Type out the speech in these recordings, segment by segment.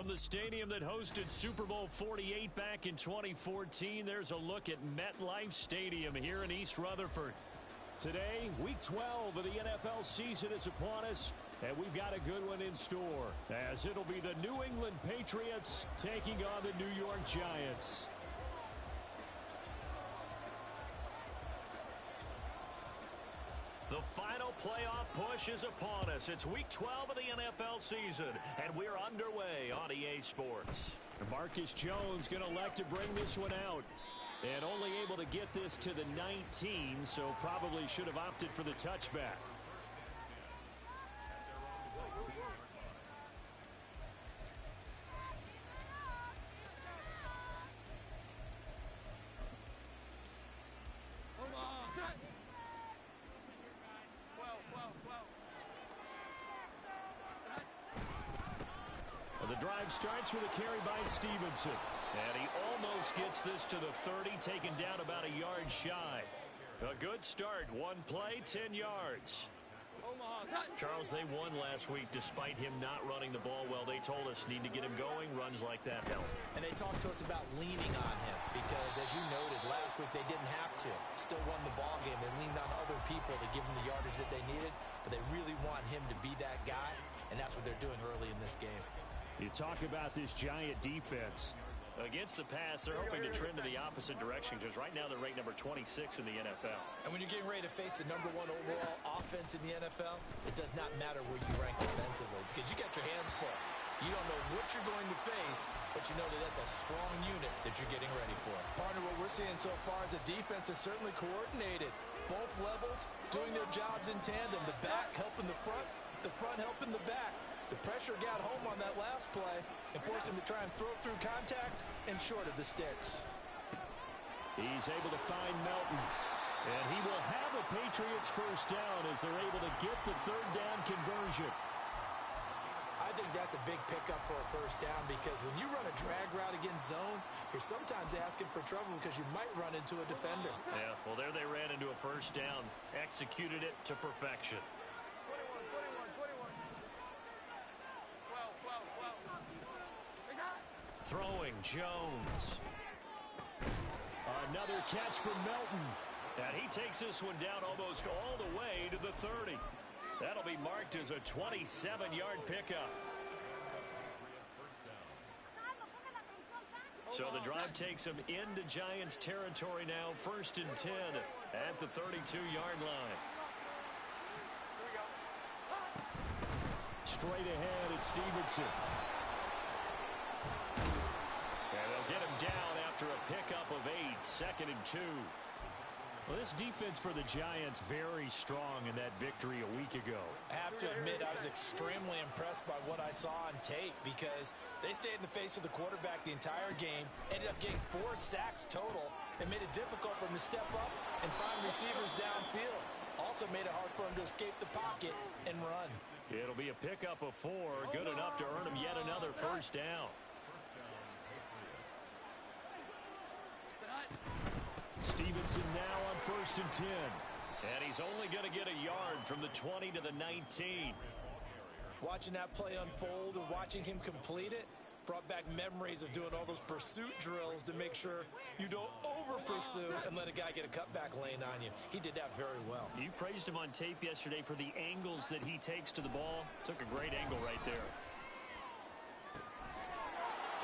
From the stadium that hosted Super Bowl 48 back in 2014, there's a look at MetLife Stadium here in East Rutherford. Today, Week 12 of the NFL season is upon us, and we've got a good one in store, as it'll be the New England Patriots taking on the New York Giants. The final playoff push is upon us. It's Week 12 of the NFL season, and we're underway on EA Sports. Marcus Jones going to elect to bring this one out. And only able to get this to the 19, so probably should have opted for the touchback. The drive starts with a carry by Stevenson. And he almost gets this to the 30, taken down about a yard shy. A good start. One play, 10 yards. Charles, they won last week despite him not running the ball well. They told us need to get him going. Runs like that help. And they talked to us about leaning on him because, as you noted, last week they didn't have to. Still won the ball game. They leaned on other people to give them the yardage that they needed, but they really want him to be that guy, and that's what they're doing early in this game. You talk about this Giant defense. Against the pass, they're hoping to trend in the opposite direction because right now they're ranked number 26 in the NFL. And when you're getting ready to face the #1 overall offense in the NFL, it does not matter where you rank defensively because you got your hands full. You don't know what you're going to face, but you know that that's a strong unit that you're getting ready for. Partner, what we're seeing so far is a defense is certainly coordinated. Both levels doing their jobs in tandem. The back helping the front helping the back. The pressure got home on that last play and forced him to try and throw through contact and short of the sticks. He's able to find Melton. And he will have a Patriots first down as they're able to get the third down conversion. I think that's a big pickup for a first down because when you run a drag route against zone, you're sometimes asking for trouble because you might run into a defender. Yeah, well, there they ran into a first down. Executed it to perfection. Throwing Jones. Another catch from Melton. And he takes this one down almost all the way to the 30. That'll be marked as a 27-yard pickup. So the drive takes him into Giants territory now. 1st and 10 at the 32-yard line. Straight ahead, it's Stevenson. And they'll get him down after a pickup of 8. 2nd and 2. Well, this defense for the Giants very strong in that victory a week ago. I have to admit I was extremely impressed by what I saw on tape because they stayed in the face of the quarterback the entire game, ended up getting 4 sacks total, and made it difficult for him to step up and find receivers downfield. Also made it hard for him to escape the pocket and run. It'll be a pickup of 4, good enough to earn him yet another first down. Stevenson now on 1st and 10. And he's only going to get a yard from the 20 to the 19. Watching that play unfold and watching him complete it brought back memories of doing all those pursuit drills to make sure you don't over-pursue and let a guy get a cutback lane on you. He did that very well. You praised him on tape yesterday for the angles that he takes to the ball. Took a great angle right there.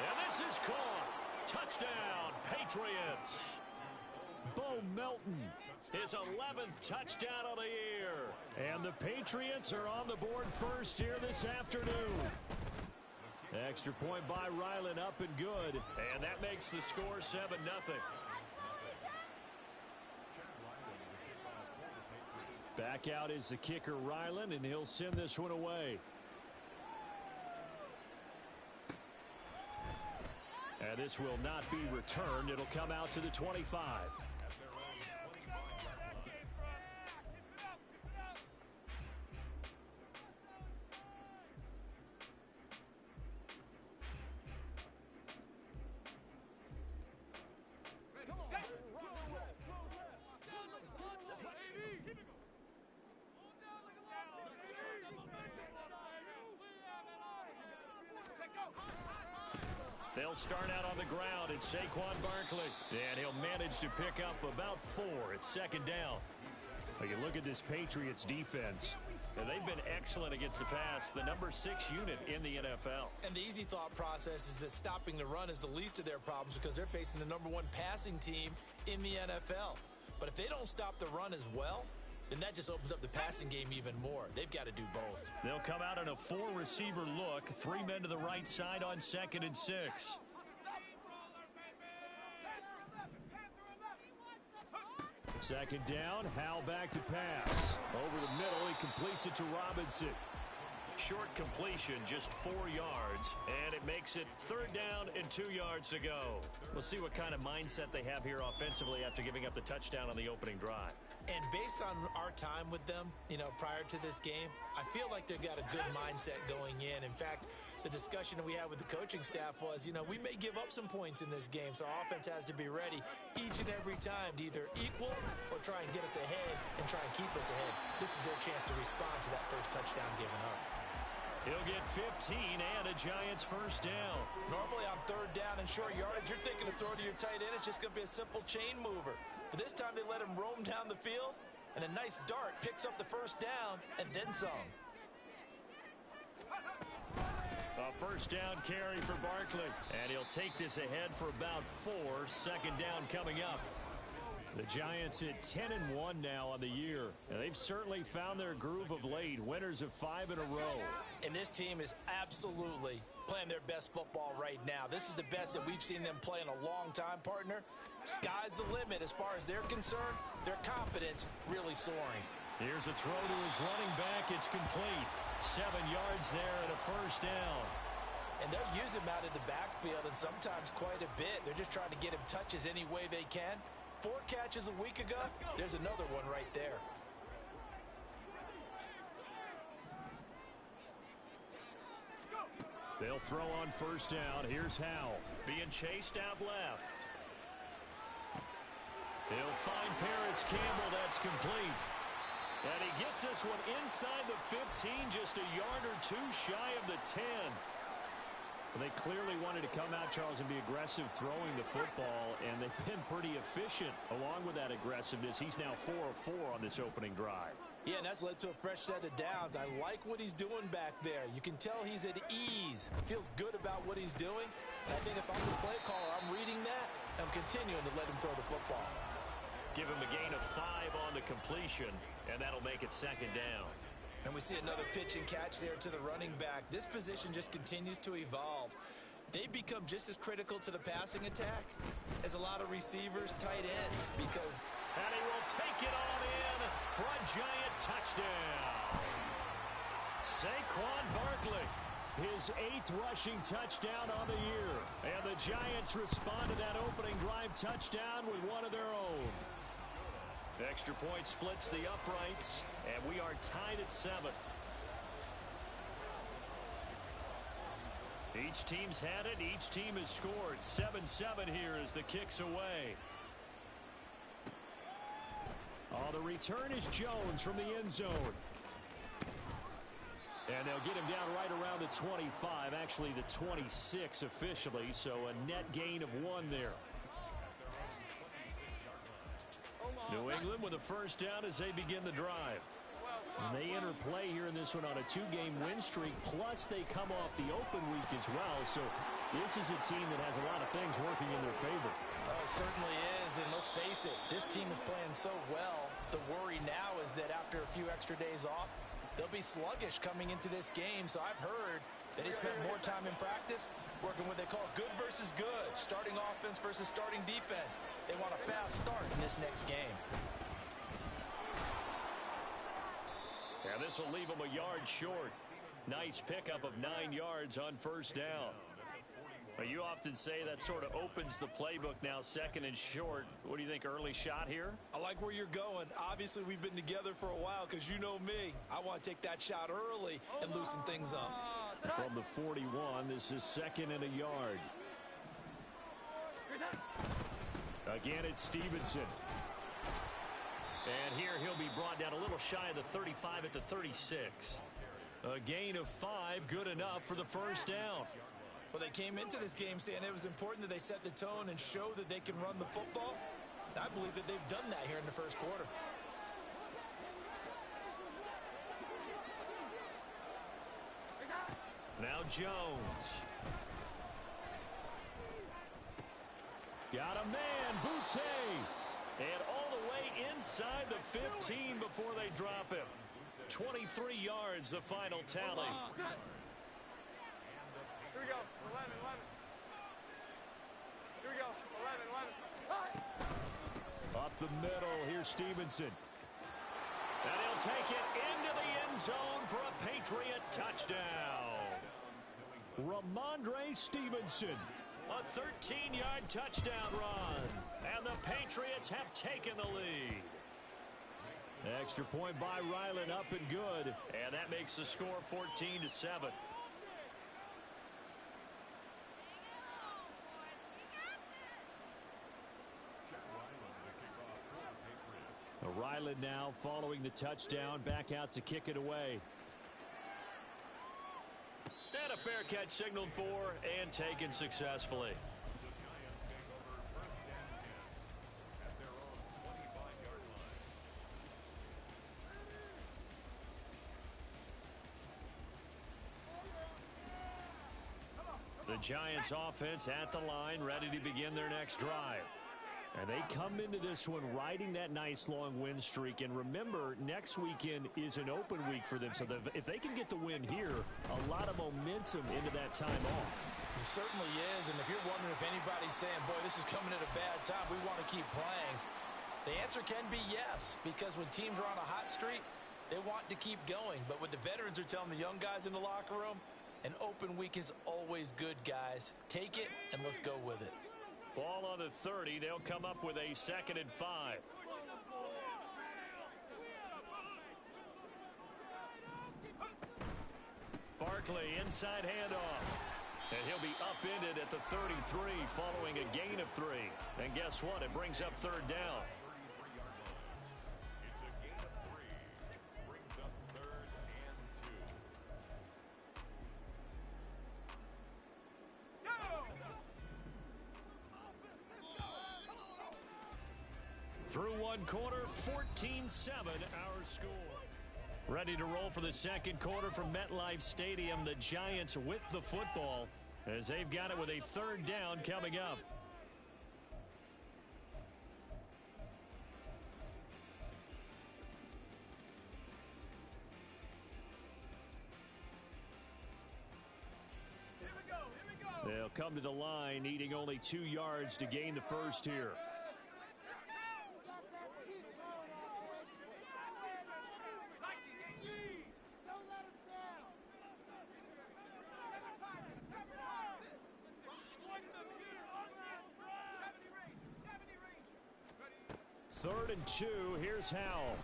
And this is caught. Touchdown, Patriots. Bo Melton, his 11th touchdown of the year. And the Patriots are on the board first here this afternoon. Extra point by Ryland, up and good. And that makes the score 7-0. Back out is the kicker, Ryland, and he'll send this one away. And this will not be returned. It'll come out to the 25. Go! They'll start out on the ground. It's Saquon Barkley. And he'll manage to pick up about 4 at second down. Well, you look at this Patriots defense. And they've been excellent against the pass, the number 6 unit in the NFL. And the easy thought process is that stopping the run is the least of their problems because they're facing the number 1 passing team in the NFL. But if they don't stop the run as well, then that just opens up the passing game even more. They've got to do both. They'll come out in a 4-receiver look. 3 men to the right side on 2nd and 6. Second down, Howell back to pass. Over the middle, he completes it to Robinson. Short completion, just 4 yards, and it makes it 3rd down and 2 yards to go. We'll see what kind of mindset they have here offensively after giving up the touchdown on the opening drive. And based on our time with them, prior to this game, I feel like they've got a good mindset going in. In fact, the discussion that we had with the coaching staff was, we may give up some points in this game, so our offense has to be ready each and every time to either equal or try and get us ahead and try and keep us ahead. This is their chance to respond to that first touchdown given up. He'll get 15 and a Giants first down. Normally on 3rd down and short yardage, you're thinking to throw to your tight end. It's just going to be a simple chain mover. But this time they let him roam down the field, and a nice dart picks up the first down and then some. A first down carry for Barkley, and he'll take this ahead for about 4. Second down coming up. The Giants at 10-1 now on the year, and they've certainly found their groove of late. Winners of 5 in a row. And this team is absolutely playing their best football right now. This is the best that we've seen them play in a long time, partner. Sky's the limit as far as they're concerned. Their confidence really soaring. Here's a throw to his running back. It's complete. 7 yards there and a first down. And they'll use him out of the backfield, and sometimes quite a bit. They're just trying to get him touches any way they can. 4 catches a week ago. There's another one right there. They'll throw on first down. Here's Howell being chased out left. He'll find Paris Campbell. That's complete. And he gets this one inside the 15, just a yard or 2 shy of the 10. Well, they clearly wanted to come out, Charles, and be aggressive throwing the football, and they've been pretty efficient along with that aggressiveness. He's now 4 of 4 on this opening drive. Yeah, and that's led to a fresh set of downs. I like what he's doing back there. You can tell he's at ease. Feels good about what he's doing. And I think if I'm the play caller, I'm reading that. I'm continuing to let him throw the football. Give him a gain of 5 on the completion, and that'll make it second down. And we see another pitch and catch there to the running back. This position just continues to evolve. They become just as critical to the passing attack as a lot of receivers, tight ends, because... And he will take it on in for a Giant touchdown. Saquon Barkley, his 8th rushing touchdown on the year. And the Giants respond to that opening drive touchdown with one of their own. Extra point splits the uprights, and we are tied at 7. Each team's had it. Each team has scored. 7-7 here as the kick's away. Oh, the return is Jones from the end zone. And they'll get him down right around the 25, actually the 26 officially, so a net gain of 1 there. New England with a first down as they begin the drive. And they enter play here in this one on a 2-game win streak, plus they come off the open week as well. So this is a team that has a lot of things working in their favor. Oh, it certainly is, and let's face it, this team is playing so well. The worry now is that after a few extra days off, they'll be sluggish coming into this game. So I've heard that they spent more time in practice working what they call good versus good, starting offense versus starting defense. They want a fast start in this next game. Yeah, this will leave them a yard short. Nice pickup of 9 yards on first down. You often say that sort of opens the playbook now, 2nd and short. What do you think, early shot here? I like where you're going. Obviously, we've been together for a while because you know me. I want to take that shot early and loosen things up. From the 41, this is 2nd and a yard. Again, it's Stevenson. And here he'll be brought down a little shy of the 35 at the 36. A gain of 5, good enough for the first down. Well, they came into this game saying it was important that they set the tone and show that they can run the football. I believe that they've done that here in the first quarter. Now Jones. Got a man, Butte. And all the way inside the 15 before they drop him. 23 yards, the final tally. Here we go, 11. Here we go, 11. Up the middle, here's Stevenson. And he'll take it into the end zone for a Patriot touchdown. Ramondre Stevenson, a 13-yard touchdown run. And the Patriots have taken the lead. Extra point by Ryland, up and good. And that makes the score 14-7. Ryland now following the touchdown, back out to kick it away. And a fair catch signaled for and taken successfully. The Giants offense at the line, ready to begin their next drive. And they come into this one riding that nice long win streak. And remember, next weekend is an open week for them. So if they can get the win here, a lot of momentum into that time off. It certainly is. And if you're wondering if anybody's saying, boy, this is coming at a bad time, we want to keep playing, the answer can be yes. Because when teams are on a hot streak, they want to keep going. But what the veterans are telling the young guys in the locker room, an open week is always good, guys. Take it and let's go with it. Ball on the 30. They'll come up with a 2nd and 5. Barkley inside handoff. And he'll be upended at the 33 following a gain of 3. And guess what? It brings up 3rd down. Through one quarter, 14-7 our score. Ready to roll for the second quarter from MetLife Stadium. The Giants with the football as they've got it with a 3rd down coming up. Here we go. They'll come to the line, needing only 2 yards to gain the first here. Third and 2. Here's Howell.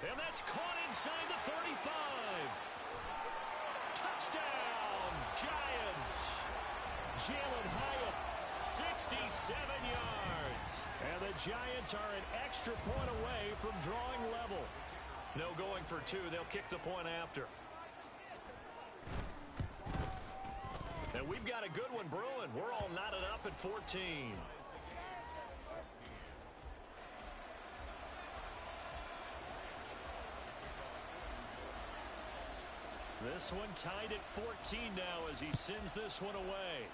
And that's caught inside the 35. Touchdown, Giants. Jalen Hyatt, 67 yards. And the Giants are an extra point away from drawing level. No going for 2. They'll kick the point after. And we've got a good one brewing. We're all knotted up at 14. This one tied at 14 now as he sends this one away.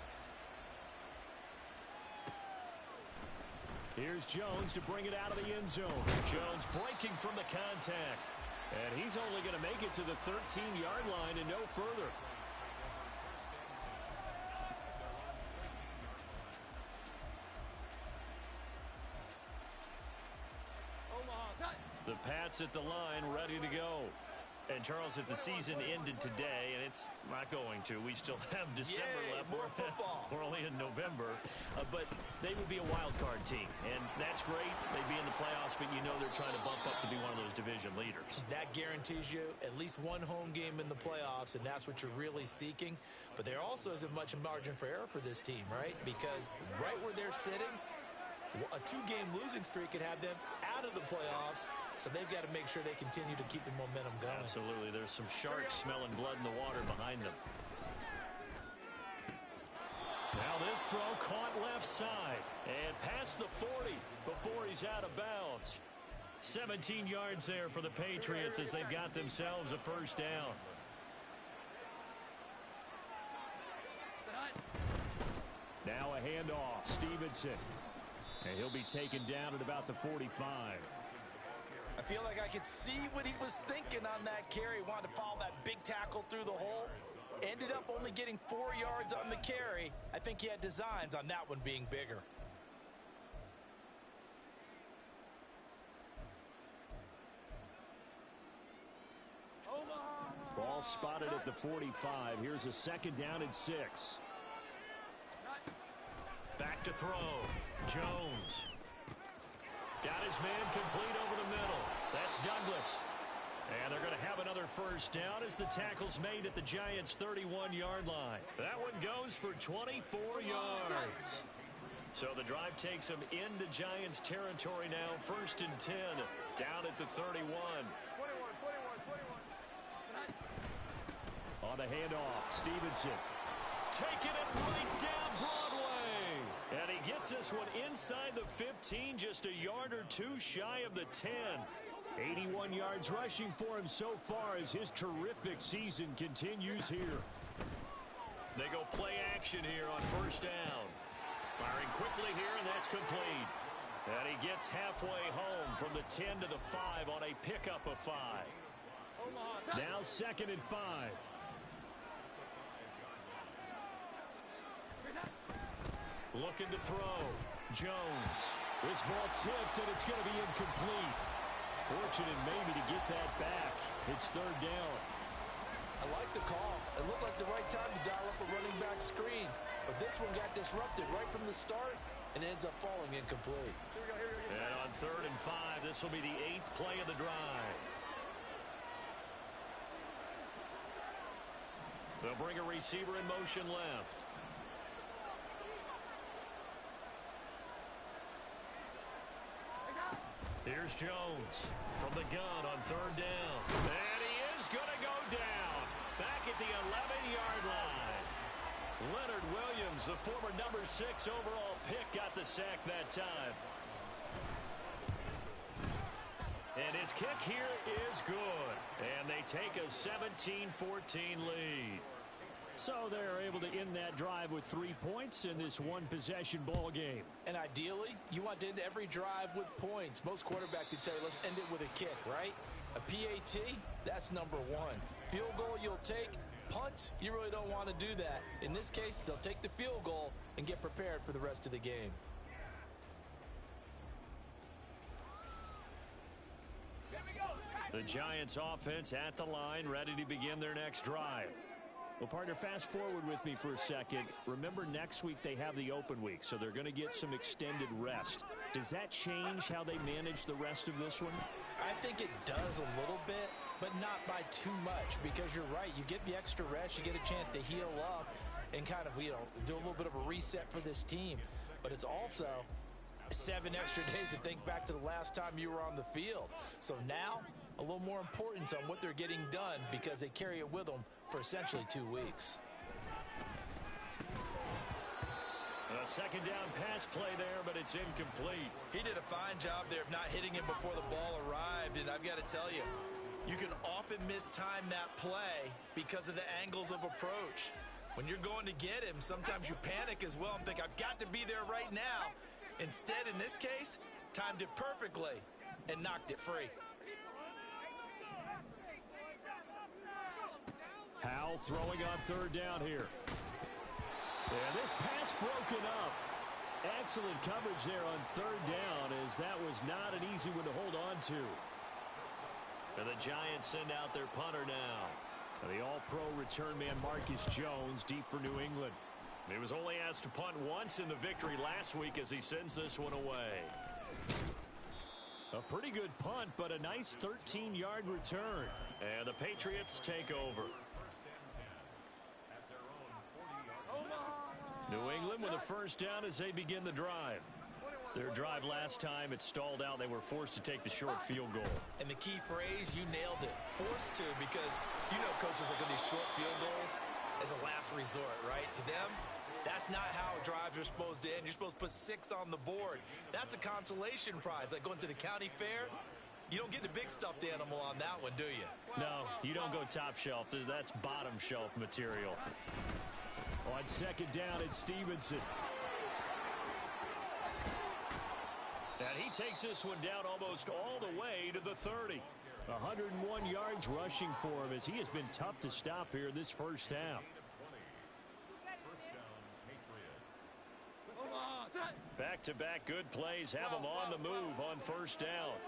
Here's Jones to bring it out of the end zone. Jones breaking from the contact. And he's only going to make it to the 13-yard line and no further. The Pats at the line, ready to go. And, Charles, if the season ended today, and it's not going to, we still have December left. More football. We're only in November. But they would be a wild card team. And that's great. They'd be in the playoffs, but you know they're trying to bump up to be one of those division leaders. That guarantees you at least one home game in the playoffs, and that's what you're really seeking. But there also isn't much margin for error for this team, right? Because right where they're sitting, a 2-game losing streak could have them out of the playoffs. So they've got to make sure they continue to keep the momentum going. Absolutely. There's some sharks smelling blood in the water behind them. throw caught left side and past the 40 before he's out of bounds. 17 yards there for the Patriots as they've got themselves a first down. Now a handoff. Stevenson. And he'll be taken down at about the 45. I feel like I could see what he was thinking on that carry. Wanted to follow that big tackle through the hole. Ended up only getting 4 yards on the carry. I think he had designs on that one being bigger. Ball spotted at the 45. Here's a second down and 6. Back to throw. Jones. Got his man complete over the middle. That's Douglas. And they're going to have another first down as the tackle's made at the Giants' 31-yard line. That one goes for 24 yards. So the drive takes them into Giants territory now. First and 10, down at the 31. 21. On the handoff, Stevenson. Taking it right down Broadway. And he gets this one inside the 15, just a yard or two shy of the 10. 81 yards rushing for him so far as his terrific season continues here. They go play action here on first down. Firing quickly here, and that's complete. And he gets halfway home from the 10 to the 5 on a pickup of 5. Now second and 5. Looking to throw. Jones. This ball tipped, and it's going to be incomplete. Fortunate maybe to get that back. It's third down. I like the call. It looked like the right time to dial up a running back screen. But this one got disrupted right from the start and ends up falling incomplete. Here we go. And on third and 5, this will be the 8th play of the drive. They'll bring a receiver in motion left. Here's Jones from the gun on third down. And he is going to go down. Back at the 11-yard line. Leonard Williams, the former number 6 overall pick, got the sack that time. And his kick here is good. And they take a 17-14 lead. So they're able to end that drive with 3 points in this one-possession ball game. And ideally, you want to end every drive with points. Most quarterbacks would tell you, let's end it with a kick, right? A PAT, that's number 1. Field goal you'll take. Punts, you really don't want to do that. In this case, they'll take the field goal and get prepared for the rest of the game. The Giants offense at the line, ready to begin their next drive. Well, partner, fast forward with me for a second. Remember, next week they have the open week, so they're going to get some extended rest. Does that change how they manage the rest of this one? I think it does a little bit, but not by too much, because you're right. You get the extra rest, you get a chance to heal up and kind of, do a little bit of a reset for this team. But it's also 7 extra days to think back to the last time you were on the field. So now, a little more importance on what they're getting done because they carry it with them for essentially 2 weeks. A second down pass play there, but it's incomplete. He did a fine job there of not hitting him before the ball arrived, and I've got to tell you, you can often mistime that play because of the angles of approach. When you're going to get him, sometimes you panic as well and think, I've got to be there right now. Instead, in this case, timed it perfectly and knocked it free. Howell throwing on third down here. And this pass broken up. Excellent coverage there on third down, as that was not an easy one to hold on to. And the Giants send out their punter now. And the all-pro return man Marcus Jones deep for New England. He was only asked to punt once in the victory last week as he sends this one away. A pretty good punt, but a nice 13-yard return. And the Patriots take over. New England with a first down as they begin the drive. Their drive last time, it stalled out. They were forced to take the short field goal. And the key phrase, you nailed it. Forced to, because you know coaches look at these short field goals as a last resort, right? To them, That's not how drives are supposed to end. You're supposed to put 6 on the board. That's a consolation prize. Like going to the county fair, you don't get the big stuffed animal on that one, do you? No, you don't go top shelf. That's bottom shelf material. On second down, it's Stevenson. And he takes this one down almost all the way to the 30. 101 yards rushing for him as he has been tough to stop here this first half. Back-to-back good plays have him on the move on first down.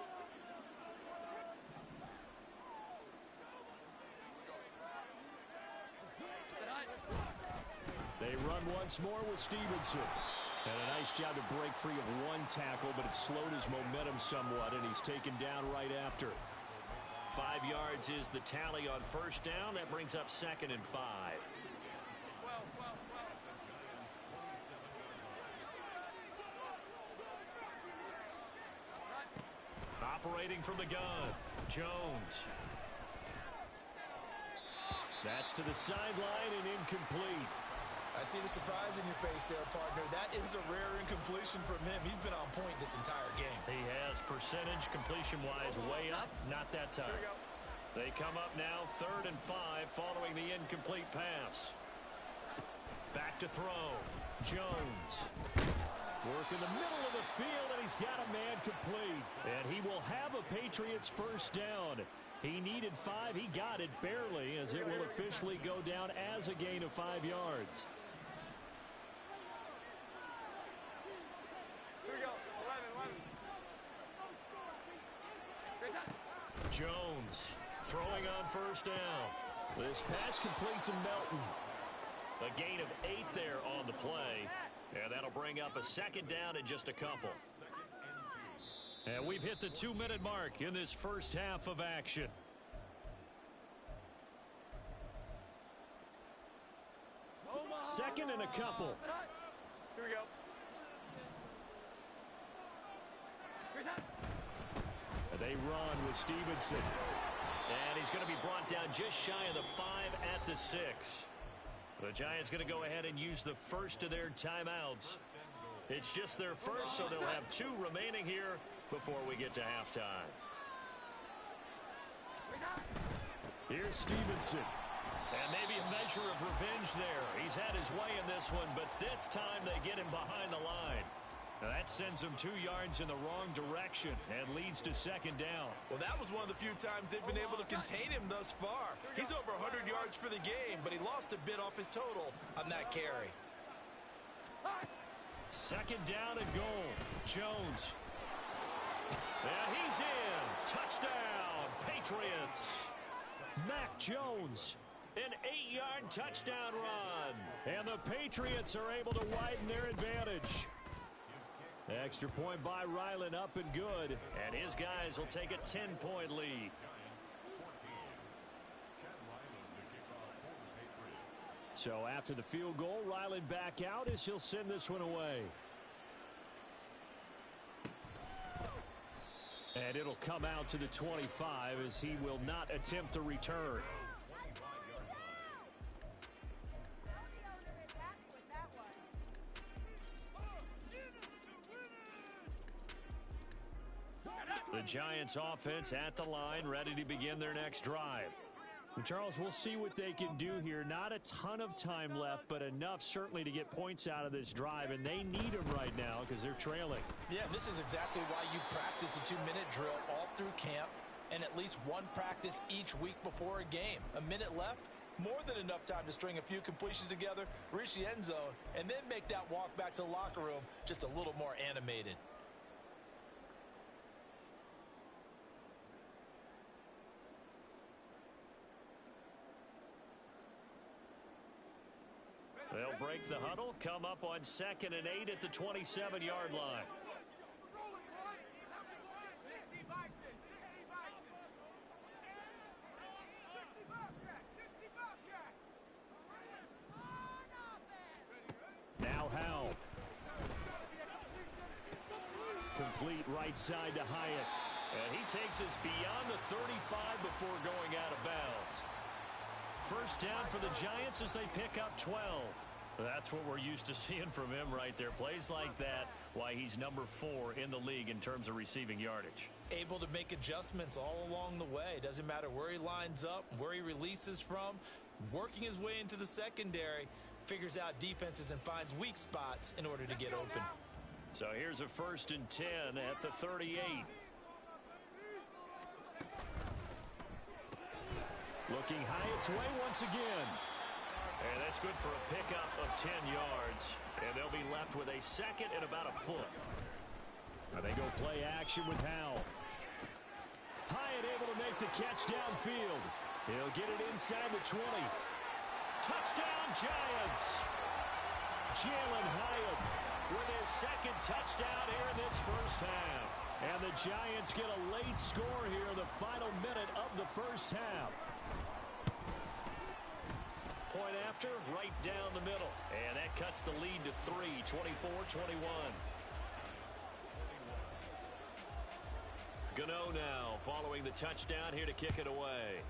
They run once more with Stevenson. And a nice job to break free of one tackle, but it slowed his momentum somewhat, and he's taken down right after. 5 yards is the tally on first down. That brings up 2nd and 5. Operating from the gun, Jones. That's to the sideline and incomplete. I see the surprise in your face there, partner. That is a rare incompletion from him. He's been on point this entire game. He has percentage completion-wise way up, not that time. They come up now 3rd and 5 following the incomplete pass. Back to throw. Jones. Work in the middle of the field, and he's got a man complete. And he will have a Patriots first down. He needed 5. He got it barely, as it will officially go down as a gain of 5 yards. Jones throwing on first down. This pass complete to Melton. A gain of 8 there on the play. And that'll bring up a 2nd down and just a couple. And we've hit the 2-minute mark in this first half of action. Second and a couple. Here we go. They run with Stevenson. And he's going to be brought down just shy of the 5 at the 6. The Giants going to go ahead and use the first of their timeouts. It's just their first, so they'll have 2 remaining here before we get to halftime. Here's Stevenson. And maybe a measure of revenge there. He's had his way in this one, but this time they get him behind the line. Now that sends him 2 yards in the wrong direction and leads to 2nd down. Well, that was one of the few times they've been able to contain him thus far. He's over 100 yards for the game, but he lost a bit off his total on that carry. 2nd down and goal. Jones. And he's in. Touchdown, Patriots. Mac Jones. An 8-yard touchdown run. And the Patriots are able to widen their advantage. Extra point by Ryland, up and good. And his guys will take a 10-point lead. So after the field goal, Ryland back out as he'll send this one away. And it'll come out to the 25 as he will not attempt to return. The Giants offense at the line, ready to begin their next drive. And Charles, we'll see what they can do here. Not a ton of time left, but enough certainly to get points out of this drive, and they need them right now because they're trailing. Yeah, this is exactly why you practice a 2-minute drill all through camp and at least one practice each week before a game. A minute left, more than enough time to string a few completions together, reach the end zone, and then make that walk back to the locker room just a little more animated. They'll break the huddle, come up on 2nd and 8 at the 27-yard line. Now Howell. Complete right side to Hyatt. And he takes us beyond the 35 before going out of bounds. First down for the Giants as they pick up 12. That's what we're used to seeing from him right there. Plays like that, why he's number 4 in the league in terms of receiving yardage. Able to make adjustments all along the way. Doesn't matter where he lines up, where he releases from. Working his way into the secondary, figures out defenses and finds weak spots in order to get open. So here's a 1st and 10 at the 38. Looking high its way once again. And that's good for a pickup of 10 yards. And they'll be left with a 2nd and about a foot. Now they go play action with Howell. Hyatt able to make the catch downfield. He'll get it inside the 20. Touchdown, Giants! Jalen Hyatt with his 2nd touchdown here in this first half. And the Giants get a late score here in the final minute of the first half. Point after, right down the middle. And that cuts the lead to 3, 24-21. Gano now following the touchdown here to kick it away.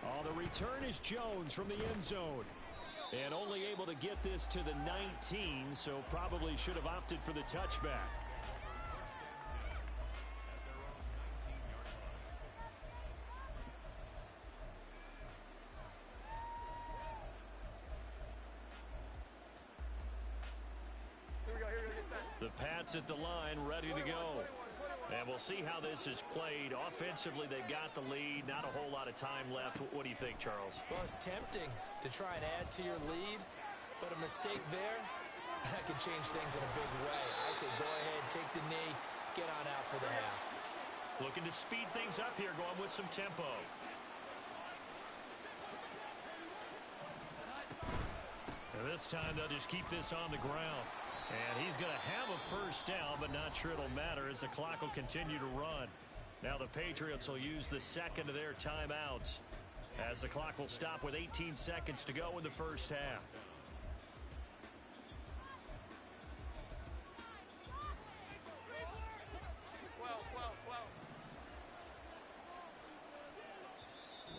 Oh, the return is Jones from the end zone. And only able to get this to the 19, so probably should have opted for the touchback. The Pats at the line, ready to go. And we'll see how this is played. Offensively, they've got the lead. Not a whole lot of time left. What do you think, Charles? Well, it's tempting to try and add to your lead, but a mistake there, that could change things in a big way. I say go ahead, take the knee, get on out for the half. Looking to speed things up here, going with some tempo. And this time, they'll just keep this on the ground. And he's going to have a first down, but not sure it'll matter as the clock will continue to run. Now the Patriots will use the 2nd of their timeouts as the clock will stop with 18 seconds to go in the first half.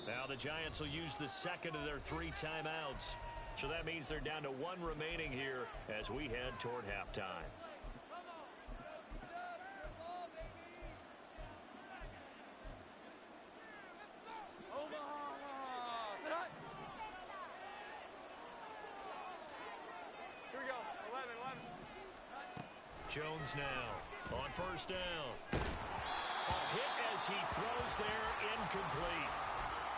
Now the Giants will use the 2nd of their 3 timeouts. So that means they're down to 1 remaining here as we head toward halftime. Here we go. 11. Jones now on first down. A hit as he throws there, incomplete.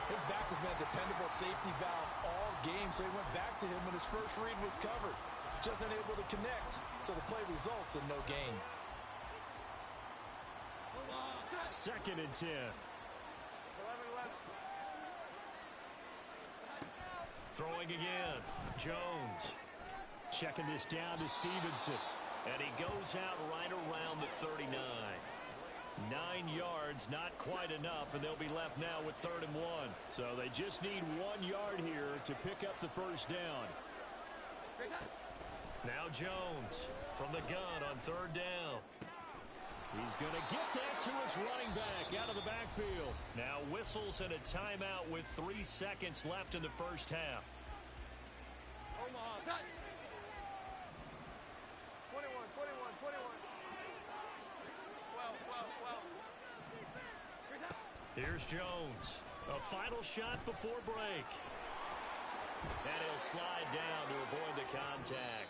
His back has been a dependable safety valve all game, so he went back to him when his first read was covered. Just unable to connect, so the play results in no gain. 2nd and 10. 11. Throwing again. Jones checking this down to Stevenson. And he goes out right around the 39. 9 yards, not quite enough, and they'll be left now with 3rd and 1. So they just need 1 yard here to pick up the first down. Now Jones from the gun on 3rd down. He's going to get that to his running back out of the backfield. Now whistles and a timeout with 3 seconds left in the first half. 21. 12. Here's Jones. A final shot before break. And he'll slide down to avoid the contact.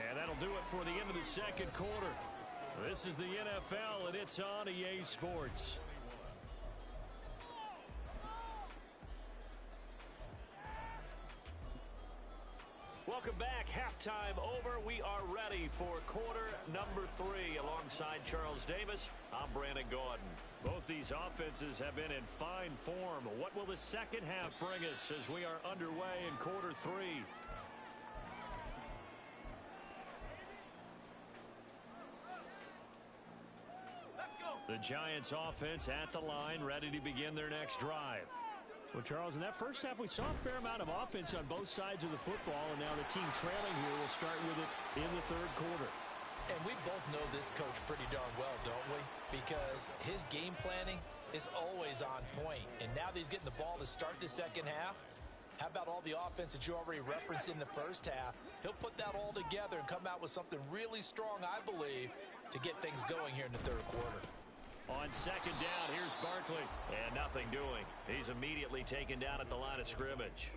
And that'll do it for the end of the 2nd quarter. This is the NFL, and it's on EA Sports. Welcome back. Halftime over. We are ready for quarter number 3. Alongside Charles Davis, I'm Brandon Gordon. Both these offenses have been in fine form. What will the second half bring us as we are underway in quarter 3? The Giants offense at the line, ready to begin their next drive. Well, Charles, in that first half, we saw a fair amount of offense on both sides of the football, and now the team trailing here will start with it in the 3rd quarter. And we both know this coach pretty darn well, don't we? Because his game planning is always on point. And now that he's getting the ball to start the second half, how about all the offense that you already referenced in the first half? He'll put that all together and come out with something really strong, I believe, to get things going here in the third quarter. On second down, here's Barkley. And nothing doing. He's immediately taken down at the line of scrimmage.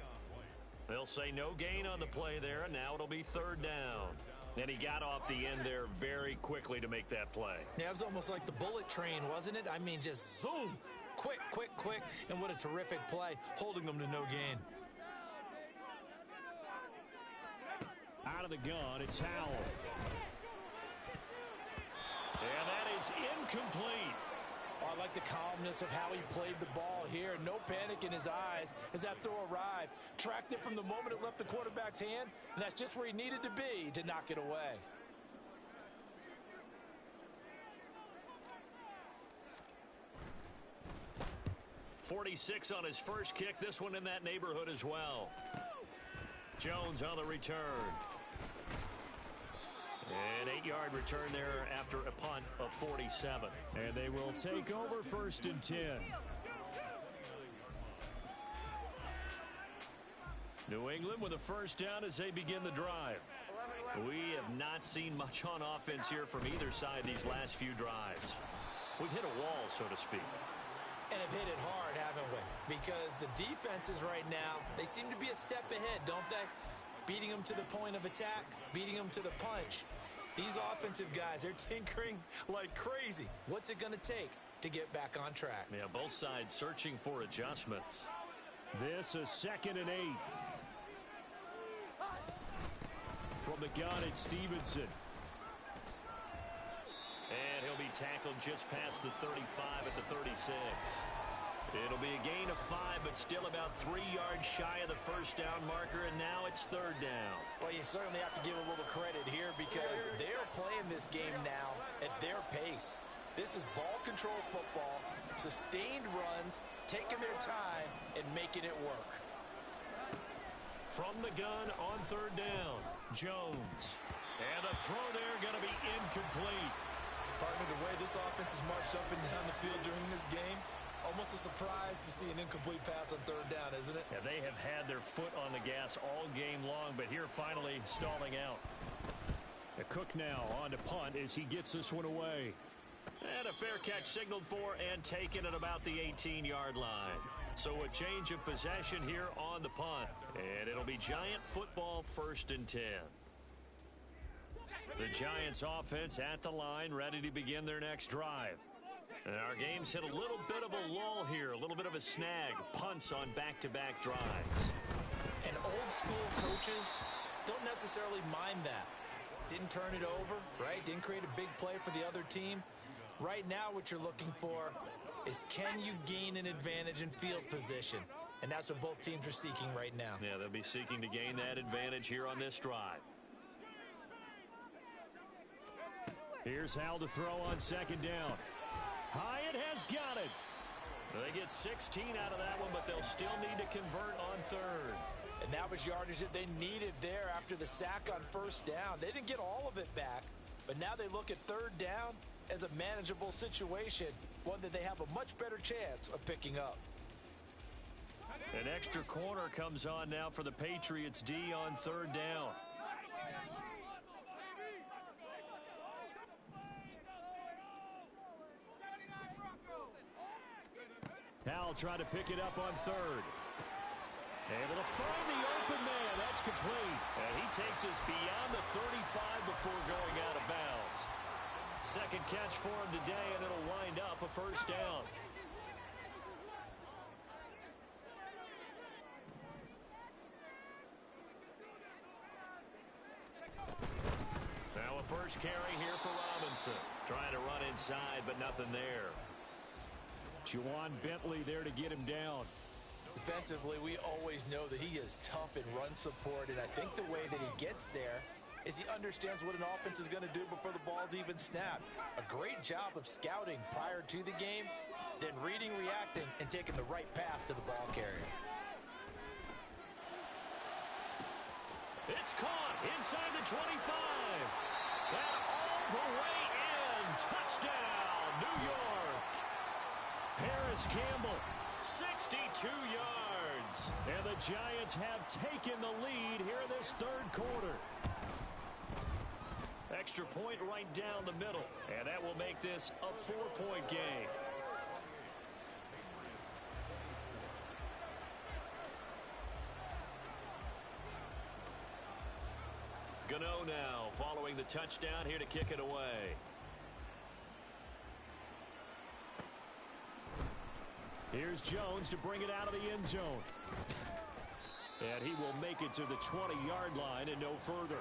They'll say no gain on the play there, and now it'll be third down. And he got off the end there very quickly to make that play. Yeah, it was almost like the bullet train, wasn't it? I mean, just zoom. Quick, quick, quick. And what a terrific play, holding them to no gain. Out of the gun, it's Howell. And that is incomplete. Oh, I like the calmness of how he played the ball here. No panic in his eyes as that throw arrived. Tracked it from the moment it left the quarterback's hand, and that's just where he needed to be to knock it away. .46 on his first kick. This one in that neighborhood as well. Jones on the return. An 8-yard return there after a punt of 47. And they will take over first and 10. New England with a first down as they begin the drive. We have not seen much on offense here from either side these last few drives. We've hit a wall, so to speak. And have hit it hard, haven't we? Because the defenses right now, they seem to be a step ahead, don't they? Beating them to the point of attack, beating them to the punch. These offensive guys, they're tinkering like crazy. What's it going to take to get back on track? Yeah, both sides searching for adjustments. This is 2nd and 8. From the gun, it's Stevenson. And he'll be tackled just past the 35 at the 36. It'll be a gain of 5, but still about 3 yards shy of the first down marker, and now it's third down. Well, you certainly have to give a little credit here because they're playing this game now at their pace. This is ball control football, sustained runs, taking their time, and making it work. From the gun on third down, Jones. And the throw there going to be incomplete. Partner, the way this offense has marched up and down the field during this game, it's almost a surprise to see an incomplete pass on third down, isn't it? Yeah, they have had their foot on the gas all game long, but here finally stalling out. Cook now on to punt as he gets this one away. And a fair catch signaled for and taken at about the 18-yard line. So a change of possession here on the punt. And it'll be Giant football, 1st and 10. The Giants offense at the line, ready to begin their next drive. And our game's hit a little bit of a lull here, a little bit of a snag. Punts on back-to-back drives. And old school coaches don't necessarily mind that. Didn't turn it over, right? Didn't create a big play for the other team. Right now what you're looking for is can you gain an advantage in field position? And that's what both teams are seeking right now. Yeah, they'll be seeking to gain that advantage here on this drive. Here's Howell to throw on second down. Hyatt has got it. They get 16 out of that one, but they'll still need to convert on third. And that was yardage that they needed there after the sack on first down. They didn't get all of it back, but now they look at third down as a manageable situation, one that they have a much better chance of picking up. An extra corner comes on now for the Patriots D on third down. Howell trying to pick it up on third. Able to find the open man. That's complete. And he takes us beyond the 35 before going out of bounds. Second catch for him today, and it'll wind up a first down. Now a first carry here for Robinson. Trying to run inside, but nothing there. Juwan Bentley there to get him down. Defensively, we always know that he is tough in run support, and I think the way that he gets there is he understands what an offense is going to do before the ball's even snapped. A great job of scouting prior to the game, then reading, reacting, and taking the right path to the ball carrier. It's caught inside the 25. And all the way in. Touchdown, New York. Paris Campbell, 62 yards. And the Giants have taken the lead here in this third quarter. Extra point right down the middle. And that will make this a 4-point game. Gano now following the touchdown here to kick it away. Here's Jones to bring it out of the end zone. And he will make it to the 20-yard line and no further.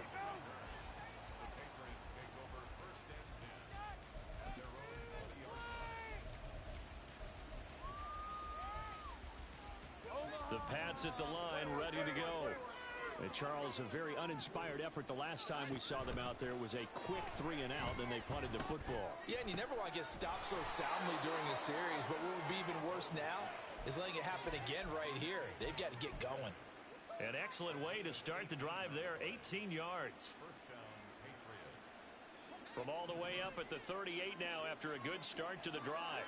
The Pats at the line, ready to go. And Charles, a very uninspired effort the last time we saw them out there was a quick 3 and out, then they punted the football. Yeah, and you never want to get stopped so soundly during a series, but what would be even worse now is letting it happen again right here. They've got to get going. An excellent way to start the drive there, 18 yards. From all the way up at the 38 now after a good start to the drive.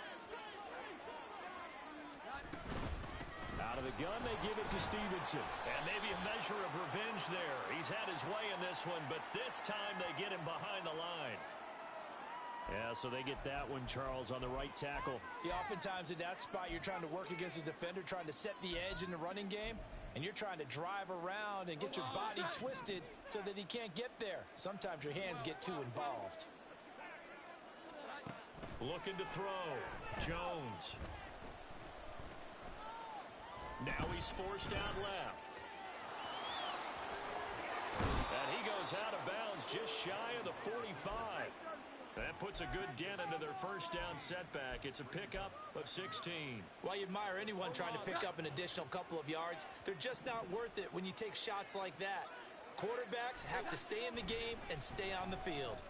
Out of the gun, they give it to Stevenson. And maybe a measure of revenge there. He's had his way in this one, but this time they get him behind the line. Yeah, so they get that one, Charles, on the right tackle. Yeah, oftentimes in that spot, you're trying to work against a defender, trying to set the edge in the running game, and you're trying to drive around and get your body twisted so that he can't get there. Sometimes your hands get too involved. Looking to throw. Jones. Now he's forced out left. And he goes out of bounds just shy of the 45. That puts a good dent into their first down setback. It's a pickup of 16. While you admire anyone trying to pick up an additional couple of yards, they're just not worth it when you take shots like that. Quarterbacks have to stay in the game and stay on the field.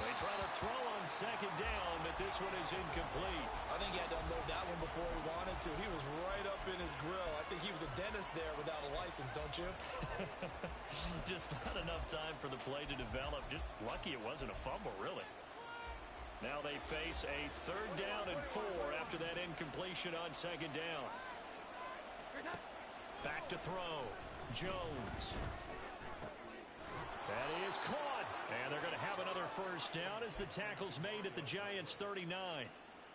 They try to throw on second down, but this one is incomplete. I think he had to unload that one before he wanted to. He was right up in his grill. I think he was a dentist there without a license, don't you? Just not enough time for the play to develop. Just lucky it wasn't a fumble, really. Now they face a 3rd down and 4 after that incompletion on second down. Back to throw. Jones. That is caught. And they're going to have another first down as the tackle's made at the Giants' 39.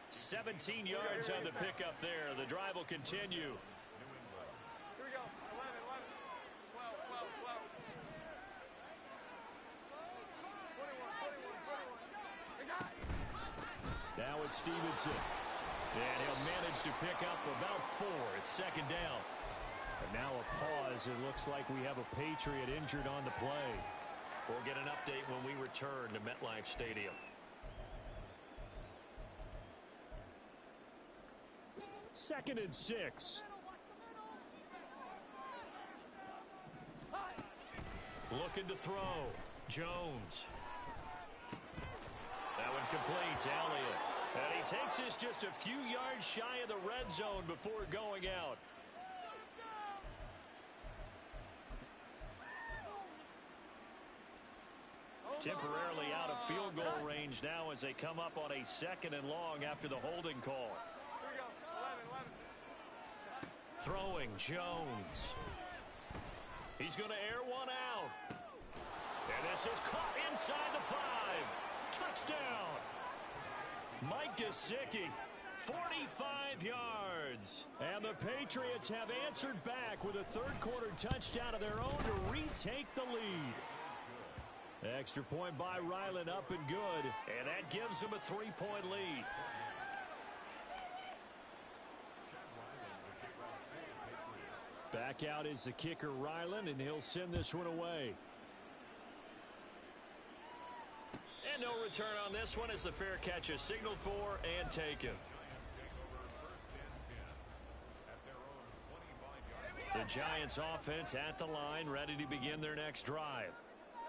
17 yards on the pickup there. The drive will continue. Here we go. 11, 12, 12, 12. 21. Now it's Stevenson. And he'll manage to pick up about 4. It's second down. And now a pause. It looks like we have a Patriot injured on the play. We'll get an update when we return to MetLife Stadium. Second and 6. Looking to throw. Jones. That one complete to Elliott. And he takes this just a few yards shy of the red zone before going out. Temporarily out of field goal range now as they come up on a 2nd and long after the holding call. Here we go. 11. Throwing Jones. He's going to air one out. And this is caught inside the 5. Touchdown. Mike Gesicki, 45 yards. And the Patriots have answered back with a third-quarter touchdown of their own to retake the lead. Extra point by Ryland, up and good. And that gives them a 3-point lead. Back out is the kicker, Ryland, and he'll send this one away. And no return on this one as the fair catch is signaled for and taken. The Giants offense at the line, ready to begin their next drive.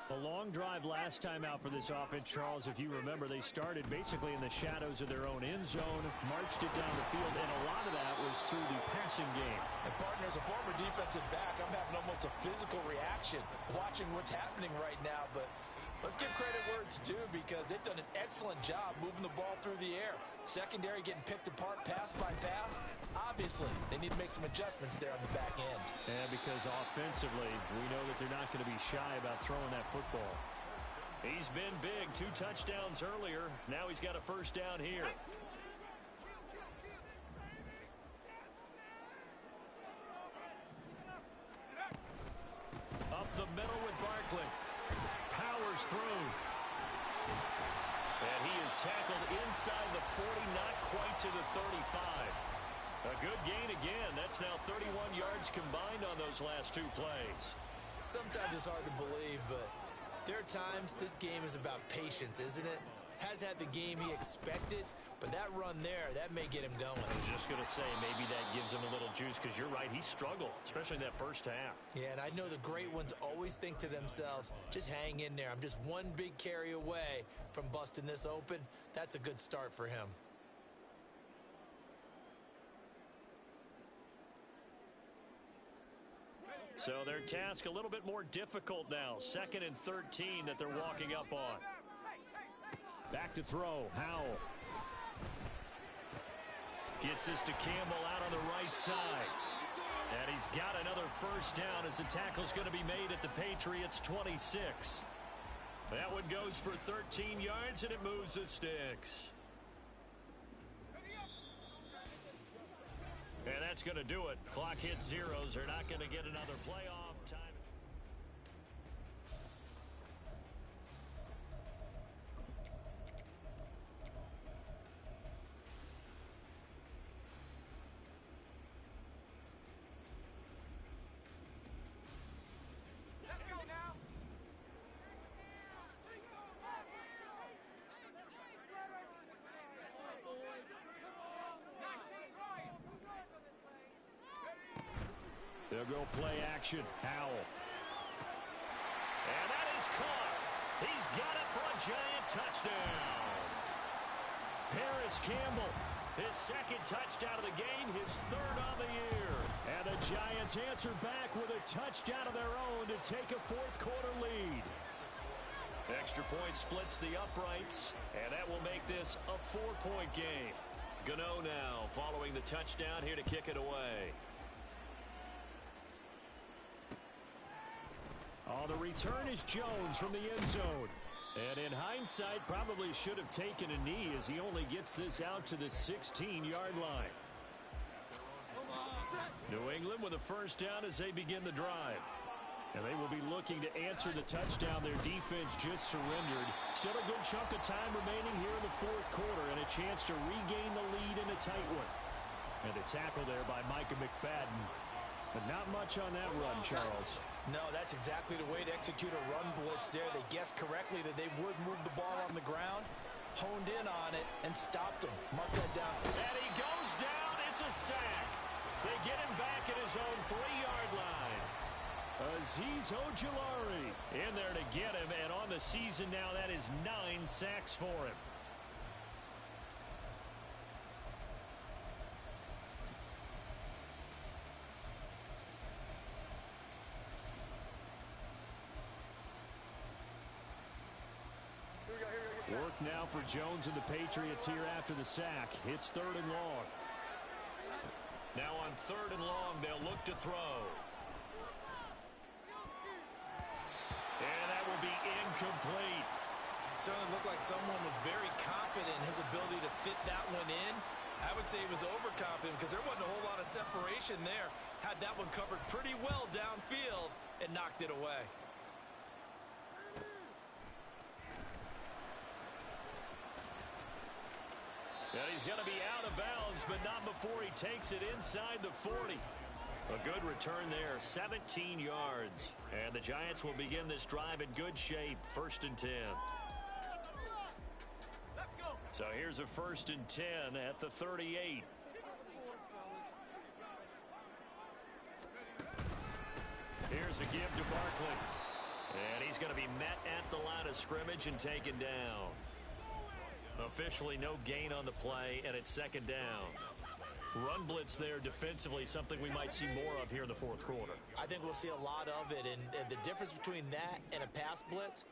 The long drive last time out for this offense, Charles, if you remember, they started basically in the shadows of their own end zone, marched it down the field, and a lot of that was through the passing game. And partner, as a former defensive back, I'm having almost a physical reaction watching what's happening right now, but Let's give credit where it's due because they've done an excellent job moving the ball through the air. Secondary getting picked apart pass by pass. Obviously, they need to make some adjustments there on the back end. And because offensively, we know that they're not going to be shy about throwing that football. He's been big. 2 touchdowns earlier. Now he's got a first down here. Up the middle with Barkley. Powers through. And he is tackled inside the 40, not quite to the 35. A good gain again. That's now 31 yards combined on those last 2 plays. Sometimes it's hard to believe, but there are times this game is about patience, isn't it? Has had the game he expected, but that run there, that may get him going. I was just going to say, maybe that gives him a little juice because you're right, he struggled, especially in that first half. Yeah, and I know the great ones always think to themselves, just hang in there. I'm just one big carry away from busting this open. That's a good start for him. So their task a little bit more difficult now. 2nd and 13 that they're walking up on. Back to throw. Howell. Gets this to Campbell out on the right side. And he's got another first down as the tackle's going to be made at the Patriots' 26. That one goes for 13 yards, and it moves the sticks. And that's going to do it. Clock hits zeros. They're not going to get another playoff time. Let's go now. They'll go play action. Howell. And that is caught. He's got it for a giant touchdown. Paris Campbell, his 2nd touchdown of the game, his 3rd on the year. And the Giants answer back with a touchdown of their own to take a 4th quarter lead. Extra point splits the uprights, and that will make this a 4-point game. Gano now following the touchdown here to kick it away. Oh, the return is Jones from the end zone. And in hindsight, probably should have taken a knee as he only gets this out to the 16-yard line. New England with a first down as they begin the drive. And they will be looking to answer the touchdown their defense just surrendered. Still a good chunk of time remaining here in the 4th quarter and a chance to regain the lead in a tight one. And the tackle there by Micah McFadden. But not much on that run, Charles. No, that's exactly the way to execute a run blitz there. They guessed correctly that they would move the ball on the ground, honed in on it, and stopped him. Mark that down. And he goes down. It's a sack. They get him back at his own 3-yard line. Azeez Ojulari in there to get him, and on the season now, that is 9 sacks for him. Work now for Jones and the Patriots here after the sack. It's 3rd and long. Now on 3rd and long, they'll look to throw. And that will be incomplete. Certainly looked like someone was very confident in his ability to fit that one in. I would say he was overconfident because there wasn't a whole lot of separation there. Had that one covered pretty well downfield and knocked it away. And he's going to be out of bounds, but not before he takes it inside the 40. A good return there, 17 yards. And the Giants will begin this drive in good shape, 1st and 10. Let's go. So here's a 1st and 10 at the 38. Here's a give to Barkley. And he's going to be met at the line of scrimmage and taken down. Officially no gain on the play, and it's 2nd down. Run blitz there defensively, something we might see more of here in the fourth quarter. I think we'll see a lot of it, and the difference between that and a pass blitz,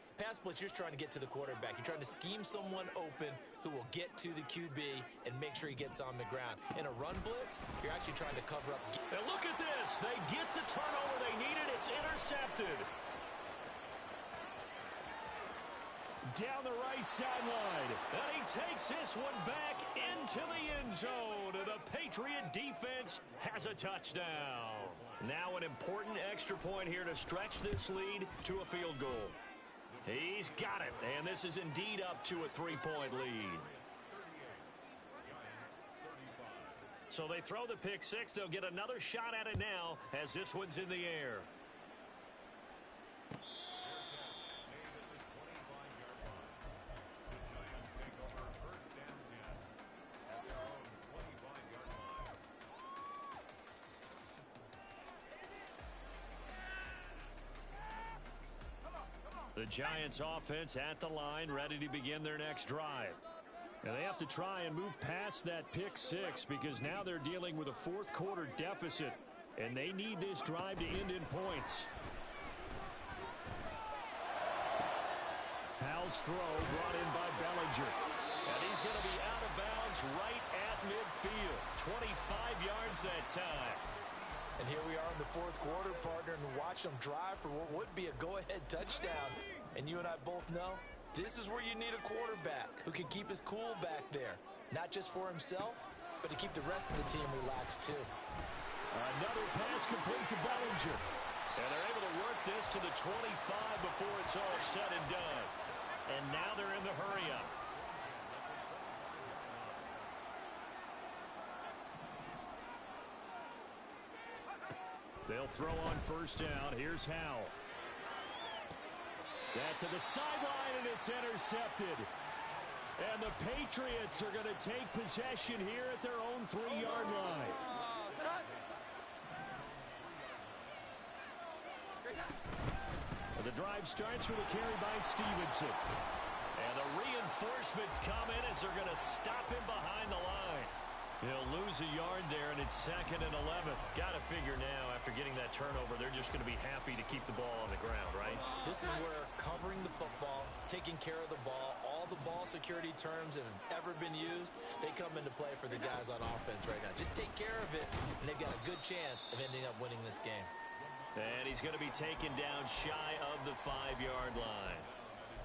you're just trying to get to the quarterback. You're trying to scheme someone open who will get to the QB and make sure he gets on the ground. In a run blitz, you're actually trying to cover up. And look at this. They get the turnover they needed. It's intercepted. Down the right sideline. And he takes this one back into the end zone. And the Patriot defense has a touchdown. Now an important extra point here to stretch this lead to a field goal. He's got it. And this is indeed up to a 3-point lead. So they throw the pick six. They'll get another shot at it now as this one's in the air. The Giants offense at the line, ready to begin their next drive. And they have to try and move past that pick six because now they're dealing with a fourth quarter deficit, and they need this drive to end in points. Howell's throw brought in by Bellinger. And he's going to be out of bounds right at midfield. 25 yards that time. And here we are in the fourth quarter, partner, and watch them drive for what would be a go-ahead touchdown. And you and I both know this is where you need a quarterback who can keep his cool back there. Not just for himself, but to keep the rest of the team relaxed too. Another pass complete to Bellinger. And they're able to work this to the 25 before it's all said and done. And now they're in the hurry-up. They'll throw on first down. Here's Howell. That's to the sideline, and it's intercepted. And the Patriots are going to take possession here at their own 3-yard line. The drive starts with a carry by Stevenson. And the reinforcements come in as they're going to stop him behind the line. He'll lose a yard there, and it's 2nd and 11. Got to figure now, after getting that turnover, they're just going to be happy to keep the ball on the ground, right? This is where covering the football, taking care of the ball, all the ball security terms that have ever been used, they come into play for the guys on offense right now. Just take care of it, and they've got a good chance of ending up winning this game. And he's going to be taken down shy of the 5-yard line.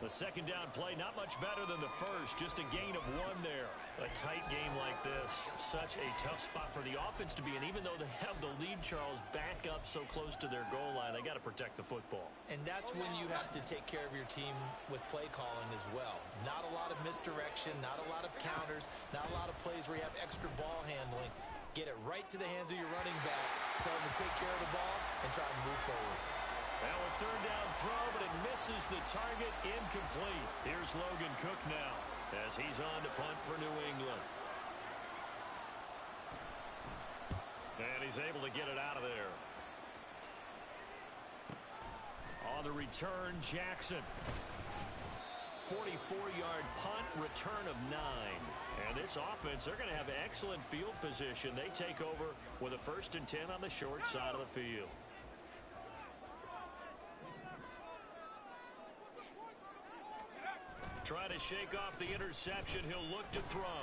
The second down play, not much better than the first, just a gain of 1 there. A tight game like this, such a tough spot for the offense to be in. Even though they have the lead, Charles, back up so close to their goal line, they got to protect the football. And that's when you have to take care of your team with play calling as well. Not a lot of misdirection, not a lot of counters, not a lot of plays where you have extra ball handling. Get it right to the hands of your running back, tell him to take care of the ball, and try to move forward. Now a third down throw, but it misses the target, incomplete. Here's Logan Cook now as he's on to punt for New England. And he's able to get it out of there. On the return, Jackson. 44-yard punt, return of 9. And this offense, they're going to have excellent field position. They take over with a 1st and 10 on the short side of the field. Trying to shake off the interception. He'll look to throw.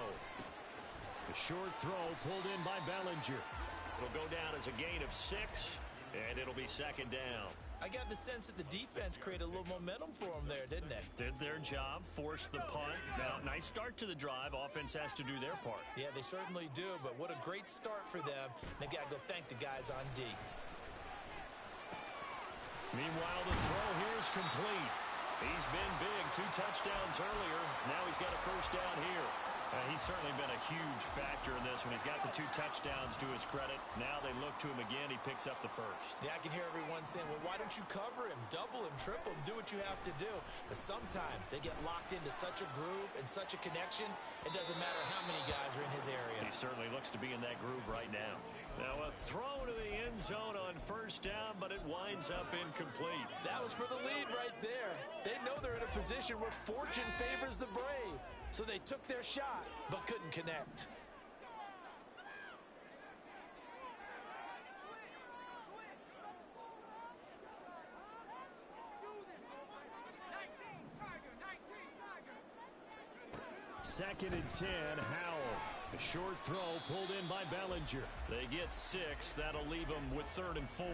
A short throw pulled in by Bellinger. It'll go down as a gain of 6, and it'll be 2nd down. I got the sense that the defense created a little momentum for them there, didn't they? Did their job, forced the punt. Now, nice start to the drive. Offense has to do their part. Yeah, they certainly do, but what a great start for them. They've got to go thank the guys on D. Meanwhile, the throw here is complete. He's been big, 2 touchdowns earlier. Now he's got a 1st down here. He's certainly been a huge factor in this one. He's got the 2 touchdowns to his credit. Now they look to him again. He picks up the 1st. Yeah, I can hear everyone saying, well, why don't you cover him, double him, triple him, do what you have to do. But sometimes they get locked into such a groove and such a connection, it doesn't matter how many guys are in his area. He certainly looks to be in that groove right now. Now a throw to the end zone on 1st down, but it winds up incomplete. That was for the lead right there. They know they're in a position where fortune favors the brave. So they took their shot, but couldn't connect. 2nd and 10, Howell. A short throw pulled in by Bellinger. They get 6. That'll leave them with 3rd and 4.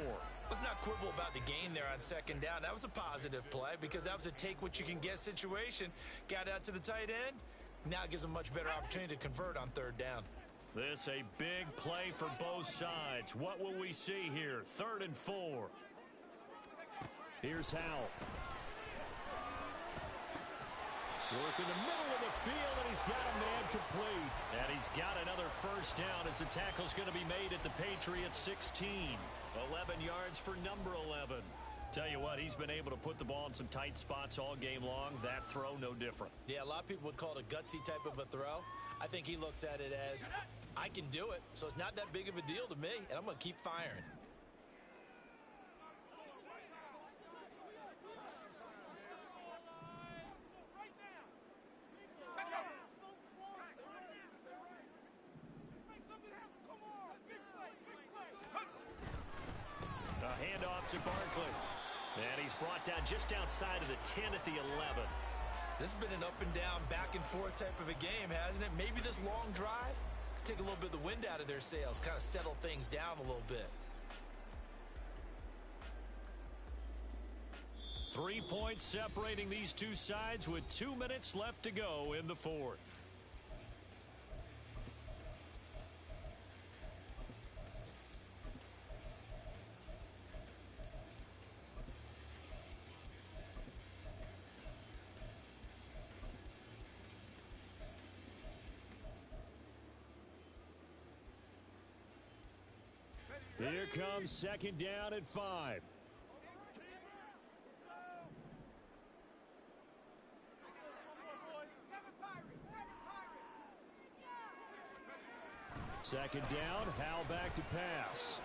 Let's not quibble about the gain there on 2nd down. That was a positive play because that was a take-what-you-can-get situation. Got out to the tight end. Now it gives them a much better opportunity to convert on 3rd down. This a big play for both sides. What will we see here? 3rd and 4. Here's Howell. Work in the middle of the field, and he's got a man complete. And he's got another 1st down as the tackle's going to be made at the Patriots 16. 11 yards for number 11. Tell you what, he's been able to put the ball in some tight spots all game long. That throw, no different. Yeah, a lot of people would call it a gutsy type of a throw. I think he looks at it as, I can do it, so it's not that big of a deal to me, and I'm going to keep firing. A handoff to Barkley. And he's brought down just outside of the 10 at the 11. This has been an up and down, back and forth type of a game, hasn't it? Maybe this long drive could take a little bit of the wind out of their sails, kind of settle things down a little bit. 3 points separating these two sides with 2 minutes left to go in the 4th. Here comes 2nd down at 5. Second down, Howell back to pass.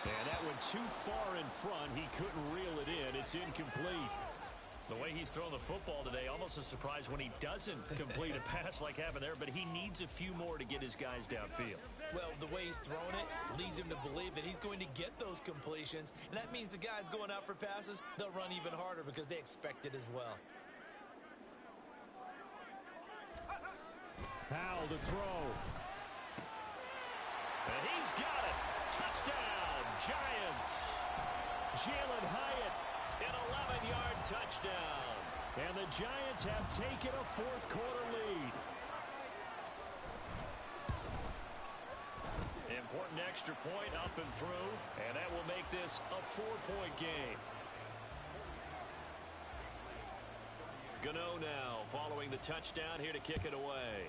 And that went too far in front. He couldn't reel it in. It's incomplete. The way he's thrown the football today, almost a surprise when he doesn't complete a pass like happened there, but he needs a few more to get his guys downfield. Well, the way he's thrown it leads him to believe that he's going to get those completions, and that means the guys going out for passes, they'll run even harder because they expect it as well. Howell to throw. And he's got it. Touchdown, Giants. Jalen Hyatt, an 11-yard touchdown. And the Giants have taken a 4th quarter lead. Important extra point up and through, and that will make this a 4-point game. Gano now following the touchdown here to kick it away.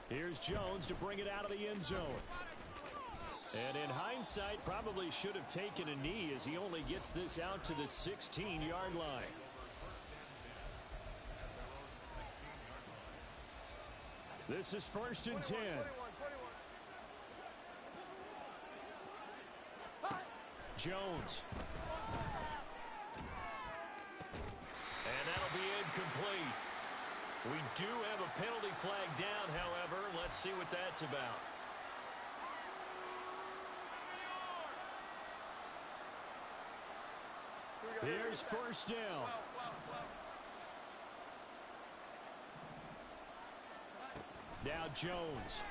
Here's Jones to bring it out of the end zone. And in hindsight, probably should have taken a knee as he only gets this out to the 16-yard line. This is 1st and 10. Jones. And that'll be incomplete. We do have a penalty flag down, however. Let's see what that's about. Here's 1st down. Now Jones.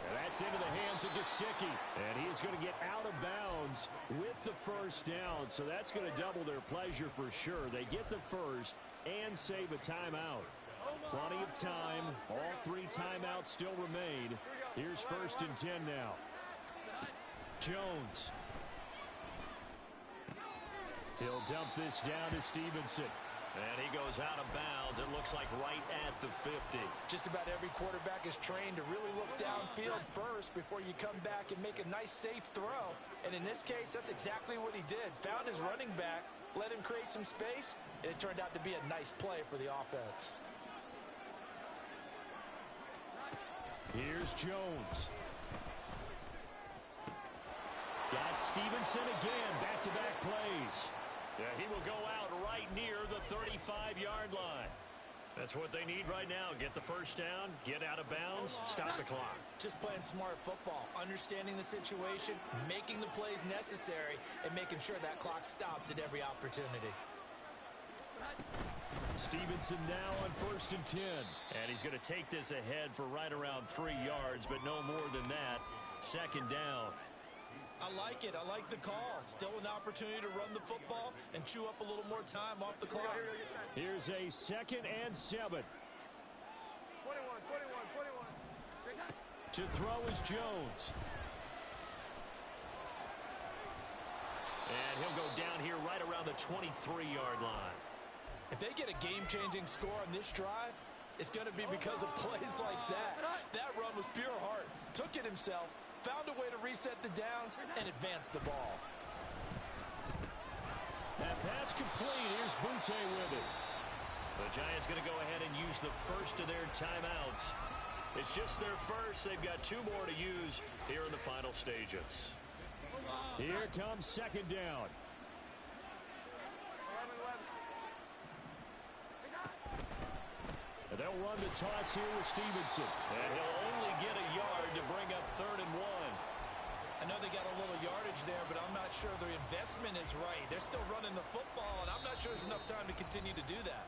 And that's into the hands of Gesicki. And he is going to get out of bounds with the 1st down. So that's going to double their pleasure for sure. They get the 1st and save a timeout. Plenty of time. All 3 timeouts still remain. Here's 1st and 10 now. Jones. He'll dump this down to Stevenson. And he goes out of bounds, it looks like right at the 50. Just about every quarterback is trained to really look downfield first before you come back and make a nice, safe throw. And in this case, that's exactly what he did. Found his running back, let him create some space, and it turned out to be a nice play for the offense. Here's Jones. Got Stevenson again, back-to-back plays. Yeah, he will go out right near the 35-yard line. That's what they need right now. Get the first down, get out of bounds, stop the clock. Just playing smart football, understanding the situation, making the plays necessary, and making sure that clock stops at every opportunity. Stevenson now on 1st and 10. And he's going to take this ahead for right around 3 yards, but no more than that. 2nd down. I like it. I like the call. Still an opportunity to run the football and chew up a little more time off the clock. Here's a 2nd and 7. 21. To throw is Jones. And he'll go down here right around the 23-yard line. If they get a game-changing score on this drive, it's going to be because of plays like that. That run was pure heart. Took it himself, found a way to reset the downs, and advance the ball. That pass complete. Here's Butte with it. The Giants going to go ahead and use the first of their timeouts. It's just their first. They've got 2 more to use here in the final stages. Here comes 2nd down. And they'll run the toss here with Stevenson. And he'll only get a yard to bring up 3rd and 1. I know they got a little yardage there, but I'm not sure their investment is right. They're still running the football, and I'm not sure there's enough time to continue to do that.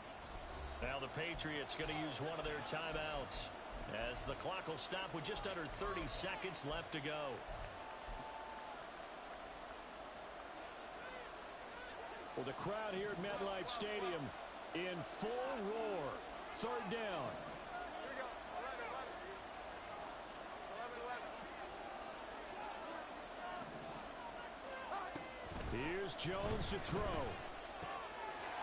Now the Patriots going to use one of their timeouts as the clock will stop with just under 30 seconds left to go. Well, the crowd here at MetLife Stadium in full roar. 3rd down. Here's Jones to throw.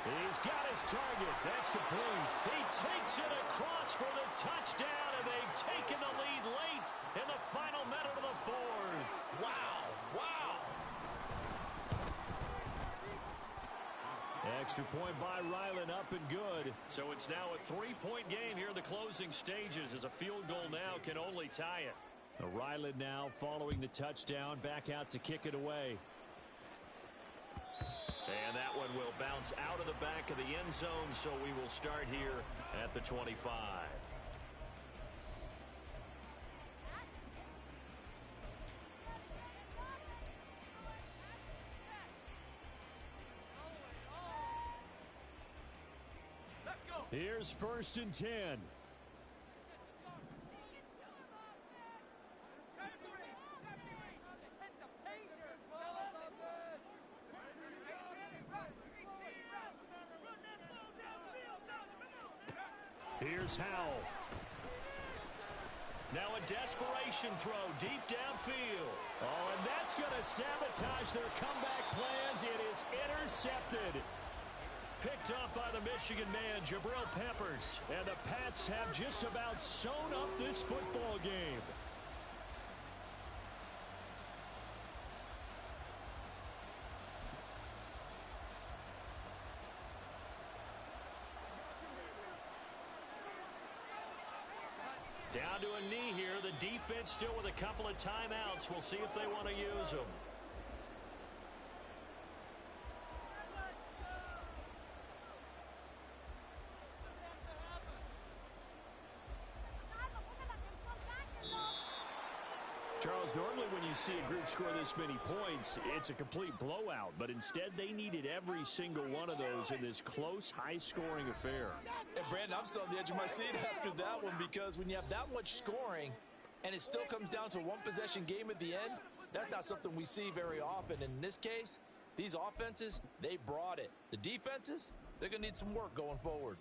He's got his target. That's complete. He takes it across for the touchdown, and they've taken the lead late in the final minute of the 4th. Wow. Wow. Extra point by Ryland, up and good. So it's now a 3-point game here in the closing stages, as a field goal now can only tie it. Ryland now following the touchdown, back out to kick it away. And that one will bounce out of the back of the end zone, so we will start here at the 25. Here's 1st and 10. Here's Howell. Now a desperation throw deep downfield. Oh, and that's going to sabotage their comeback plans. It is intercepted. Picked up by the Michigan man, Jabril Peppers. And the Pats have just about sewn up this football game. Down to a knee here. The defense still with a couple of timeouts. We'll see if they want to use them. Charles, normally when you see a group score this many points, it's a complete blowout. But instead, they needed every single one of those in this close, high-scoring affair. And, Brandon, I'm still on the edge of my seat after that one, because when you have that much scoring and it still comes down to a one-possession game at the end, that's not something we see very often. In this case, these offenses, they brought it. The defenses, they're going to need some work going forward.